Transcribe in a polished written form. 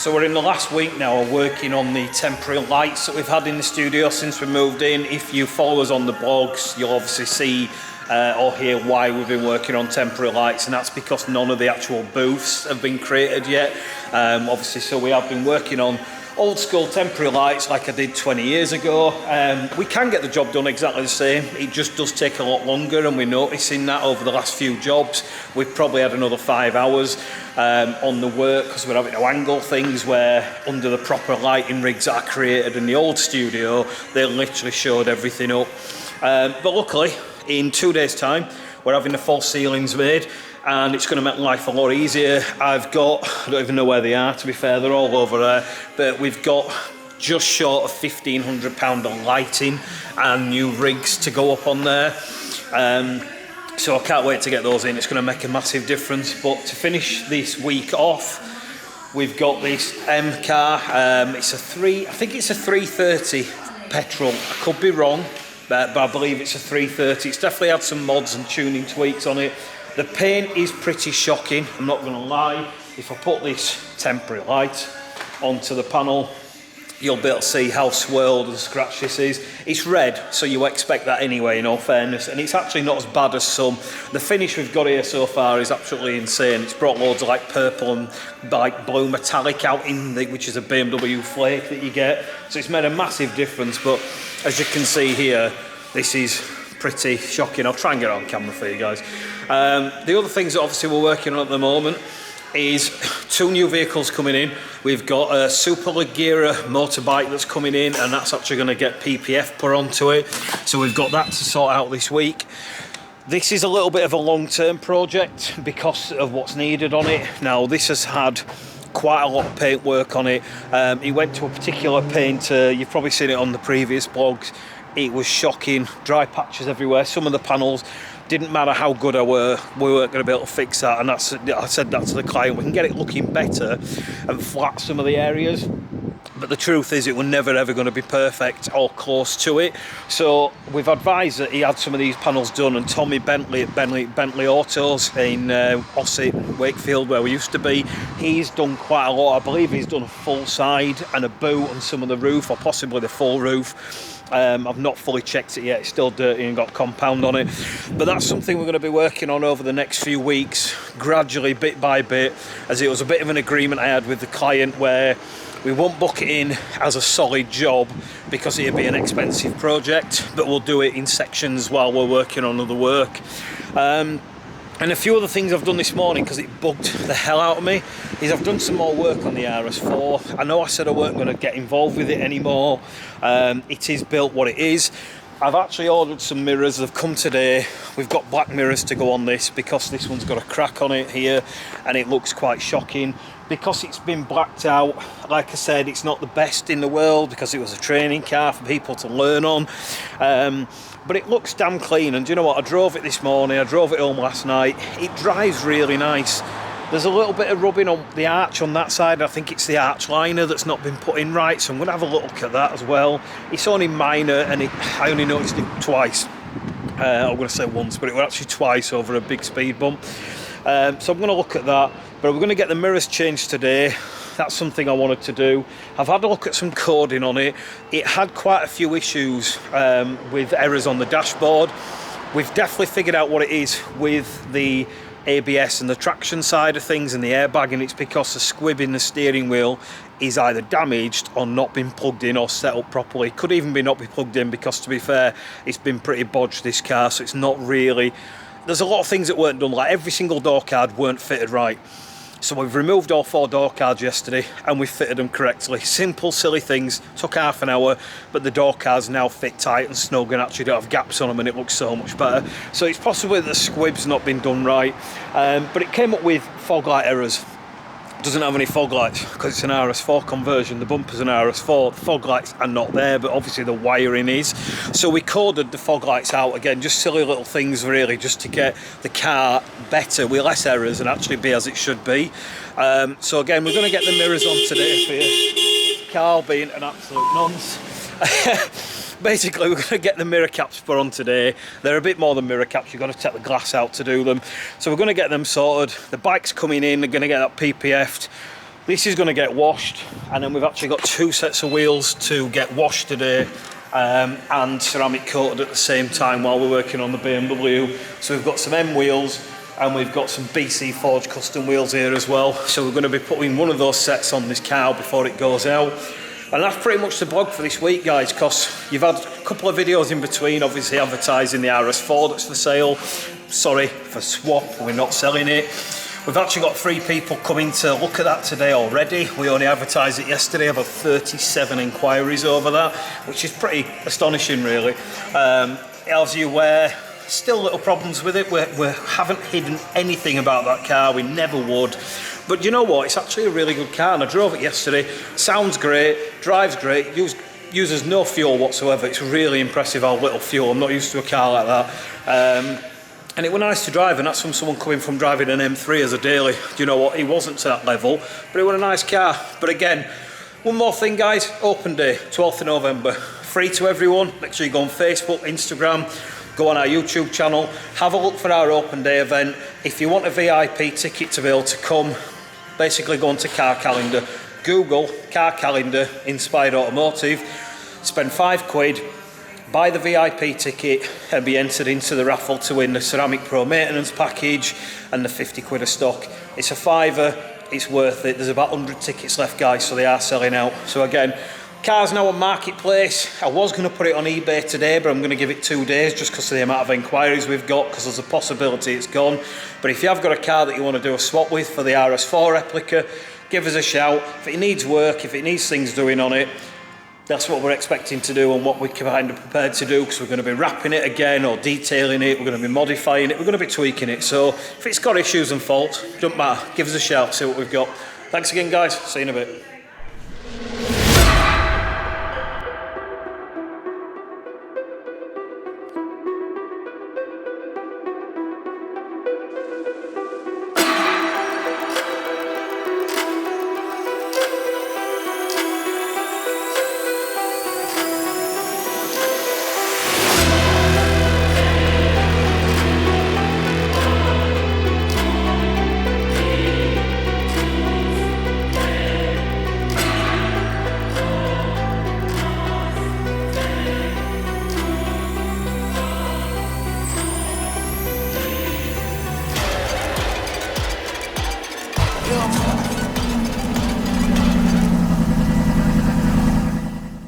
So we're in the last week now of working on the temporary lights that we've had in the studio since we moved in. If you follow us on the blogs, you'll obviously see or hear why we've been working on temporary lights, and that's because none of the actual booths have been created yet. Obviously, so we have been working on old school temporary lights like I did 20 years ago. We can get the job done exactly the same, it just does take a lot longer, and we're noticing that over the last few jobs. We've probably had another 5 hours on the work because we're having to angle things where under the proper lighting rigs that are created in the old studio, they literally showed everything up. But luckily, in 2 days' time, we're having the false ceilings made, and it's going to make life a lot easier. I've got, I don't even know where they are, to be fair, they're all over there, but we've got just short of £1,500 of lighting and new rigs to go up on there. So I can't wait to get those in. It's going to make a massive difference. But to finish this week off, we've got this M car. I think it's a 330 petrol. I could be wrong, but I believe it's a 330. It's definitely had some mods and tuning tweaks on it. The paint is pretty shocking, I'm not going to lie. If I put this temporary light onto the panel, you'll be able to see how swirled and scratched this is. It's red, so you expect that anyway, in all fairness, and it's actually not as bad as some. The finish we've got here so far is absolutely insane. It's brought loads of like purple and like blue metallic out in the, which is a BMW flake that you get. So it's made a massive difference, but as you can see here, this is pretty shocking. I'll try and get it on camera for you guys. The other things that obviously we're working on at the moment is 2 new vehicles coming in. We've got a Superleggera motorbike that's coming in, and that's actually going to get PPF put onto it. So we've got that to sort out this week. This is a little bit of a long-term project because of what's needed on it. Now, this has had quite a lot of paint work on it. He went to a particular painter, you've probably seen it on the previous blogs. It was shocking, dry patches everywhere. Some of the panels, didn't matter how good we weren't going to be able to fix that, and I said that to the client. We can get it looking better and flat some of the areas, but the truth is it was never ever going to be perfect or close to it. So we've advised that he had some of these panels done, and Tommy Bentley at Bentley Autos in Ossett, Wakefield, where we used to be, he's done quite a lot. I believe he's done a full side and a boot on some of the roof, or possibly the full roof. I've not fully checked it yet, it's still dirty and got compound on it, but that's something we're going to be working on over the next few weeks, gradually, bit by bit, as it was a bit of an agreement I had with the client where we won't book it in as a solid job because it'd be an expensive project, but we'll do it in sections while we're working on other work. And a few other things I've done this morning, because it bugged the hell out of me, is I've done some more work on the RS4. I know I said I weren't going to get involved with it anymore. It is built what it is. I've actually ordered some mirrors, they've come today. We've got black mirrors to go on this because this one's got a crack on it here and it looks quite shocking. Because it's been blacked out, like I said, it's not the best in the world because it was a training car for people to learn on. But it looks damn clean, and do you know what, I drove it this morning, I drove it home last night. It drives really nice. There's a little bit of rubbing on the arch on that side. I think it's the arch liner that's not been put in right, so I'm going to have a look at that as well. It's only minor, and I only noticed it twice. I'm going to say once, but it was actually twice over a big speed bump. So I'm going to look at that, but we're going to get the mirrors changed today. That's something I wanted to do. I've had a look at some coding on it. It had quite a few issues with errors on the dashboard. We've definitely figured out what it is with the ABS and the traction side of things and the airbag, and it's because the squib in the steering wheel is either damaged or not been plugged in or set up properly. Could even be not be plugged in because, to be fair, it's been pretty bodged, this car, so it's not really... There's a lot of things that weren't done, like every single door card weren't fitted right. So we've removed all 4 door cards yesterday and we've fitted them correctly. Simple, silly things, took half an hour, but the door cards now fit tight and snug and actually don't have gaps on them, and it looks so much better. So it's possible that the squib's not been done right, but it came up with fog light errors. Doesn't have any fog lights because it's an RS4 conversion. The bumper's an RS4. The fog lights are not there, but obviously the wiring is. So we coded the fog lights out again, just silly little things really, just to get the car better with less errors and actually be as it should be. So again, we're going to get the mirrors on today for you. Carl being an absolute nonce. Basically, we're going to get the mirror caps put on today. They're a bit more than mirror caps, you've got to take the glass out to do them. So we're going to get them sorted. The bike's coming in, they're going to get that PPF'd. This is going to get washed, and then we've actually got 2 sets of wheels to get washed today and ceramic coated at the same time while we're working on the BMW. So we've got some M wheels and we've got some BC Forge custom wheels here as well. So we're going to be putting one of those sets on this car before it goes out. And that's pretty much the vlog for this week, guys, because you've had a couple of videos in between, obviously advertising the RS4 that's for sale. Sorry, for swap, we're not selling it. We've actually got 3 people coming to look at that today already. We only advertised it yesterday, about 37 inquiries over that, which is pretty astonishing, really. As you aware, still little problems with it. We haven't hidden anything about that car, we never would. But you know what, it's actually a really good car, and I drove it yesterday. Sounds great, drives great, uses no fuel whatsoever. It's really impressive how little fuel. I'm not used to a car like that. And it was nice to drive, and that's from someone coming from driving an M3 as a daily. Do you know what, he wasn't to that level, but it was a nice car. But again, one more thing, guys, open day, 12th of November. Free to everyone. Make sure you go on Facebook, Instagram, go on our YouTube channel, have a look for our open day event. If you want a VIP ticket to be able to come, basically go onto Car Calendar, Google Car Calendar Inspired Automotive, spend £5, buy the VIP ticket and be entered into the raffle to win the Ceramic Pro maintenance package and the 50 quid of stock. It's a £5, it's worth it. There's about 100 tickets left, guys, so they are selling out. So again, car's now on Marketplace. I was going to put it on eBay today, but I'm going to give it 2 days just because of the amount of inquiries we've got, because there's a possibility it's gone. But if you have got a car that you want to do a swap with for the RS4 replica, give us a shout. If it needs work, if it needs things doing on it, that's what we're expecting to do and what we're kind of prepared to do, because we're going to be wrapping it again or detailing it, we're going to be modifying it, we're going to be tweaking it. So if it's got issues and faults, don't matter, give us a shout, see what we've got. Thanks again, guys, see you in a bit.